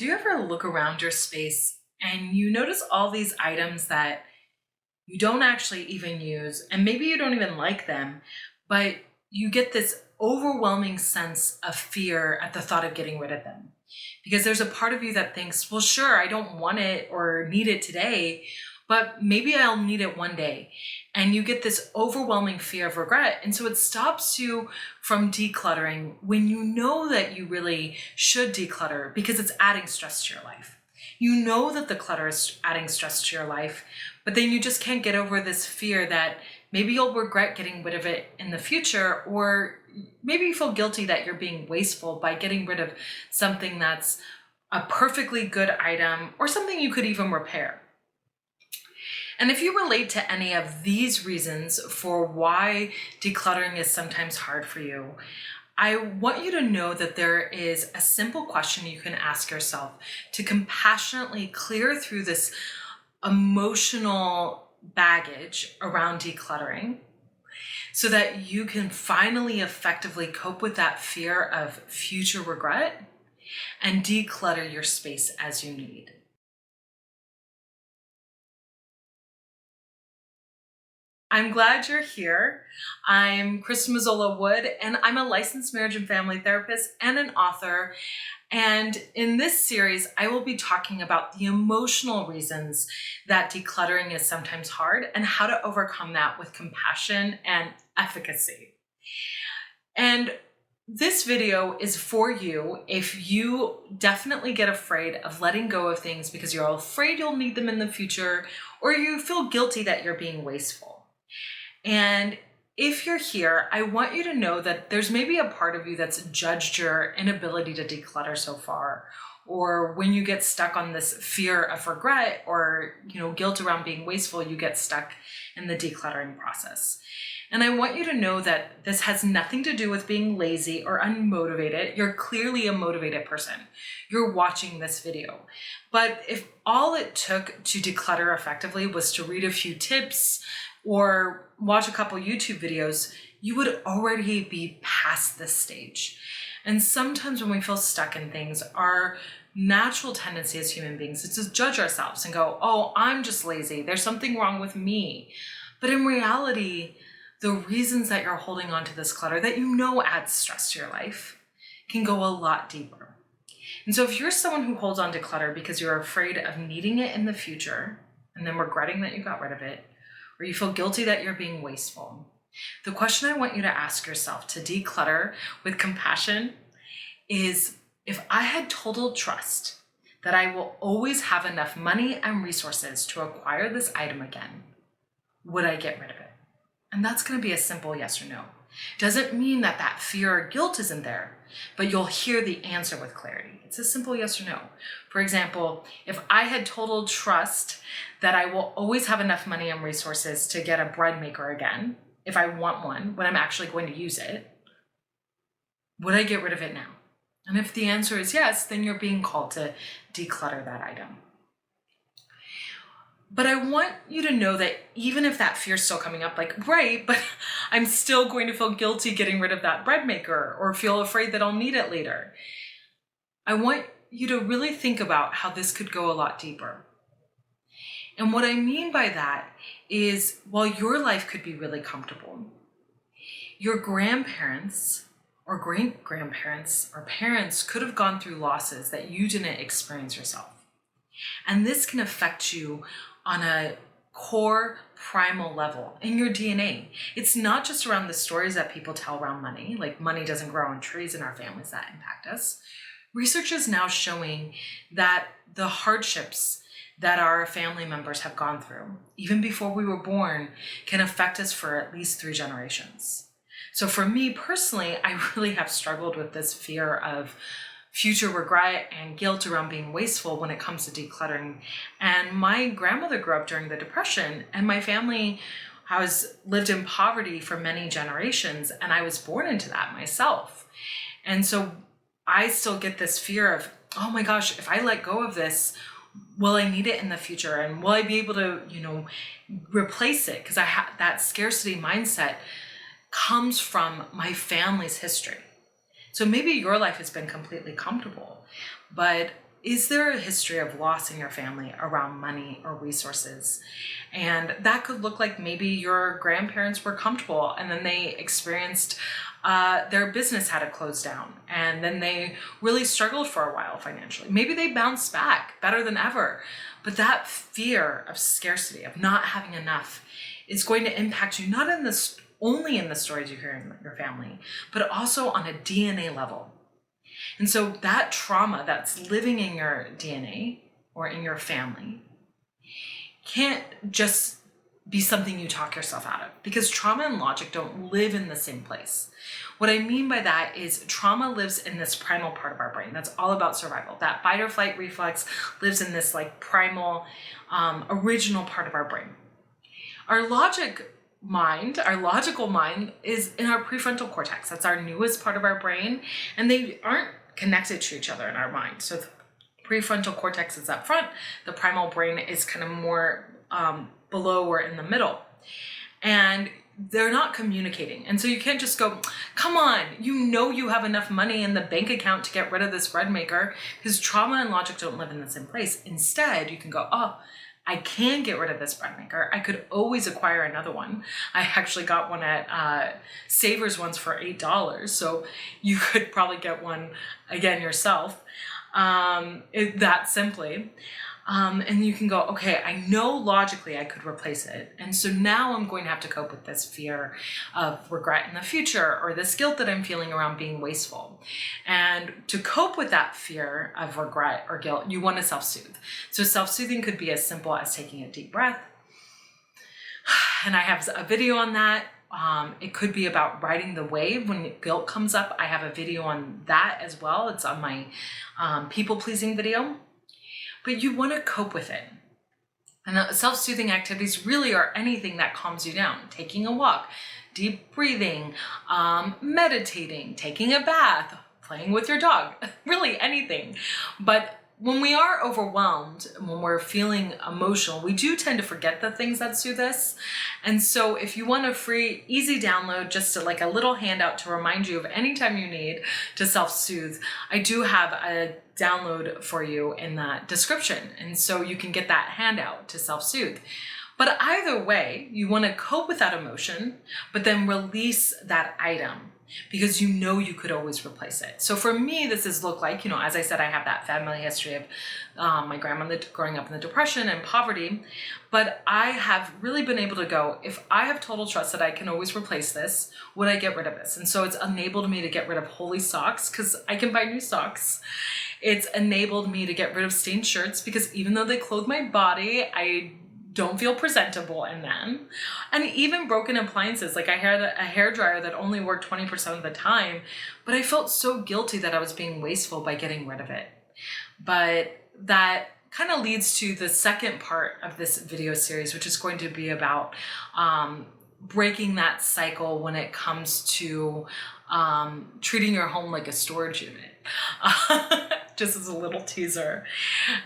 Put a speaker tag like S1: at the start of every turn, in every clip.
S1: Do you ever look around your space and you notice all these items that you don't actually even use, and maybe you don't even like them, but you get this overwhelming sense of fear at the thought of getting rid of them? Because there's a part of you that thinks, well, sure, I don't want it or need it today, but maybe I'll need it one day. And you get this overwhelming fear of regret. And so it stops you from decluttering when you know that you really should declutter because it's adding stress to your life. You know that the clutter is adding stress to your life, but then you just can't get over this fear that maybe you'll regret getting rid of it in the future, or maybe you feel guilty that you're being wasteful by getting rid of something that's a perfectly good item or something you could even repair. And if you relate to any of these reasons for why decluttering is sometimes hard for you, I want you to know that there is a simple question you can ask yourself to compassionately clear through this emotional baggage around decluttering so that you can finally effectively cope with that fear of future regret and declutter your space as you need. I'm glad you're here. I'm Krista Mazzola Wood, and I'm a licensed marriage and family therapist and an author. And in this series, I will be talking about the emotional reasons that decluttering is sometimes hard and how to overcome that with compassion and efficacy. And this video is for you if you definitely get afraid of letting go of things because you're afraid you'll need them in the future, or you feel guilty that you're being wasteful. And if you're here, I want you to know that there's maybe a part of you that's judged your inability to declutter so far, or when you get stuck on this fear of regret or, guilt around being wasteful, you get stuck in the decluttering process. And I want you to know that this has nothing to do with being lazy or unmotivated. You're clearly a motivated person. You're watching this video. But if all it took to declutter effectively was to read a few tips or watch a couple YouTube videos, you would already be past this stage. And sometimes when we feel stuck in things, our natural tendency as human beings is to judge ourselves and go, oh, I'm just lazy. There's something wrong with me. But in reality, the reasons that you're holding on to this clutter that adds stress to your life can go a lot deeper. And so if you're someone who holds on to clutter because you're afraid of needing it in the future and then regretting that you got rid of it, or you feel guilty that you're being wasteful, the question I want you to ask yourself to declutter with compassion is, if I had total trust that I will always have enough money and resources to acquire this item again, would I get rid of it? And that's going to be a simple yes or no. Doesn't mean that fear or guilt isn't there, but you'll hear the answer with clarity. It's a simple yes or no. For example, if I had total trust that I will always have enough money and resources to get a bread maker again, if I want one, when I'm actually going to use it, would I get rid of it now? And if the answer is yes, then you're being called to declutter that item. But I want you to know that even if that fear is still coming up, like, right, but I'm still going to feel guilty getting rid of that bread maker or feel afraid that I'll need it later. I want you to really think about how this could go a lot deeper. And what I mean by that is, while your life could be really comfortable, your grandparents or great-grandparents or parents could have gone through losses that you didn't experience yourself. And this can affect you on a core primal level in your DNA. It's not just around the stories that people tell around money, like money doesn't grow on trees in our families that impact us. Research is now showing that the hardships that our family members have gone through, even before we were born, can affect us for at least 3 generations. So for me personally, I really have struggled with this fear of future regret and guilt around being wasteful when it comes to decluttering. And my grandmother grew up during the Depression, and my family has lived in poverty for many generations, and I was born into that myself. And so I still get this fear of, oh my gosh, if I let go of this, will I need it in the future? And will I be able to, replace it? Because that scarcity mindset comes from my family's history. So maybe your life has been completely comfortable, but is there a history of loss in your family around money or resources? And that could look like maybe your grandparents were comfortable and then they experienced their business had to close down and then they really struggled for a while financially. Maybe they bounced back better than ever. But that fear of scarcity, of not having enough, is going to impact you not in this only in the stories you hear in your family, but also on a DNA level. And so that trauma that's living in your DNA or in your family can't just be something you talk yourself out of, because trauma and logic don't live in the same place. What I mean by that is trauma lives in this primal part of our brain that's all about survival. That fight or flight reflex lives in this like primal, original part of our brain. Our logical mind is in our prefrontal cortex. That's our newest part of our brain, and they aren't connected to each other in our mind. So the prefrontal cortex is up front, the primal brain is kind of more below or in the middle, and they're not communicating. And so you can't just go, come on, you have enough money in the bank account to get rid of this bread maker, because trauma and logic don't live in the same place. Instead, you can go, oh, I can get rid of this bread maker. I could always acquire another one. I actually got one at Savers once for $8. So you could probably get one again yourself, that simply. And you can go, okay, I know logically I could replace it. And so now I'm going to have to cope with this fear of regret in the future, or this guilt that I'm feeling around being wasteful. And to cope with that fear of regret or guilt, you want to self-soothe. So self-soothing could be as simple as taking a deep breath. And I have a video on that. It could be about riding the wave when guilt comes up. I have a video on that as well. It's on my people-pleasing video. But you want to cope with it. And self-soothing activities really are anything that calms you down. Taking a walk, deep breathing, meditating, taking a bath, playing with your dog, really anything. But when we are overwhelmed, when we're feeling emotional, we do tend to forget the things that soothe us. And so if you want a free, easy download, just like a little handout to remind you of any time you need to self-soothe, I do have a download for you in the description. And so you can get that handout to self-soothe. But either way, you want to cope with that emotion, but then release that item, because you know you could always replace it. So for me, this has looked like, as I said, I have that family history of my grandmother growing up in the Depression and poverty, but I have really been able to go, if I have total trust that I can always replace this, would I get rid of this? And so it's enabled me to get rid of holey socks, because I can buy new socks. It's enabled me to get rid of stained shirts, because even though they clothe my body, I don't feel presentable in them. And even broken appliances, like I had a hairdryer that only worked 20% of the time, but I felt so guilty that I was being wasteful by getting rid of it. But that kind of leads to the second part of this video series, which is going to be about breaking that cycle when it comes to treating your home like a storage unit. Just as a little teaser.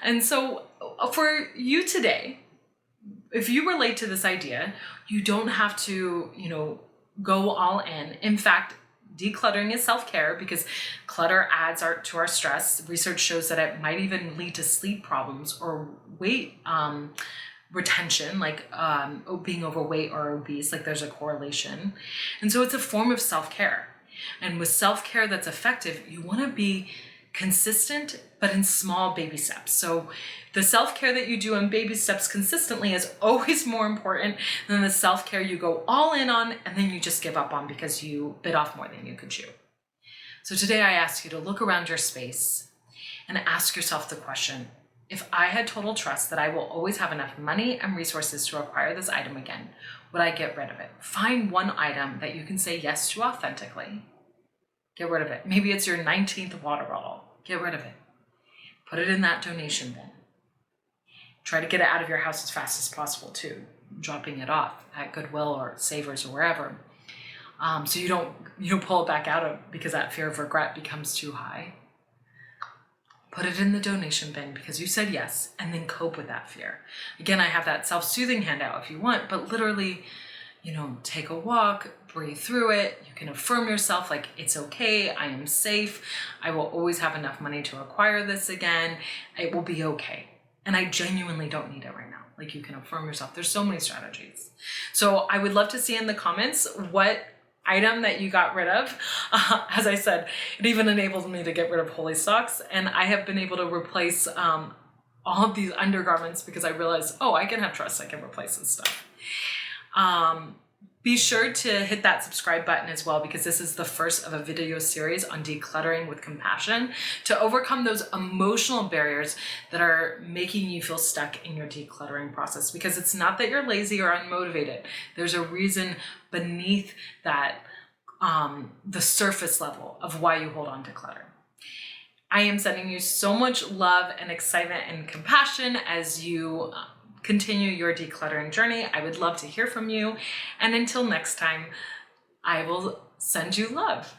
S1: And so for you today, if you relate to this idea, you don't have to, go all in. In fact, decluttering is self-care, because clutter adds to our stress. Research shows that it might even lead to sleep problems or weight retention, like being overweight or obese, like there's a correlation. And so it's a form of self-care. And with self-care that's effective, you want to be consistent, but in small baby steps. So the self-care that you do in baby steps consistently is always more important than the self-care you go all in on and then you just give up on because you bit off more than you could chew. So today I ask you to look around your space and ask yourself the question, if I had total trust that I will always have enough money and resources to acquire this item again, would I get rid of it? Find one item that you can say yes to authentically. Get rid of it. Maybe it's your 19th water bottle. Get rid of it. Put it in that donation bin. Try to get it out of your house as fast as possible too, dropping it off at Goodwill or Savers or wherever. So you don't pull it back out because that fear of regret becomes too high. Put it in the donation bin because you said yes, and then cope with that fear. Again, I have that self-soothing handout if you want, but literally, take a walk, breathe through it. You can affirm yourself like, it's okay, I am safe, I will always have enough money to acquire this again, it will be okay. And I genuinely don't need it right now. Like, you can affirm yourself. There's so many strategies. So I would love to see in the comments what item that you got rid of. As I said, it even enabled me to get rid of Holy Socks, and I have been able to replace all of these undergarments because I realized, oh, I can have trust, I can replace this stuff. Be sure to hit that subscribe button as well, because this is the first of a video series on decluttering with compassion to overcome those emotional barriers that are making you feel stuck in your decluttering process. Because it's not that you're lazy or unmotivated. There's a reason beneath that, the surface level of why you hold on to clutter. I am sending you so much love and excitement and compassion as you continue your decluttering journey. I would love to hear from you. And until next time, I will send you love.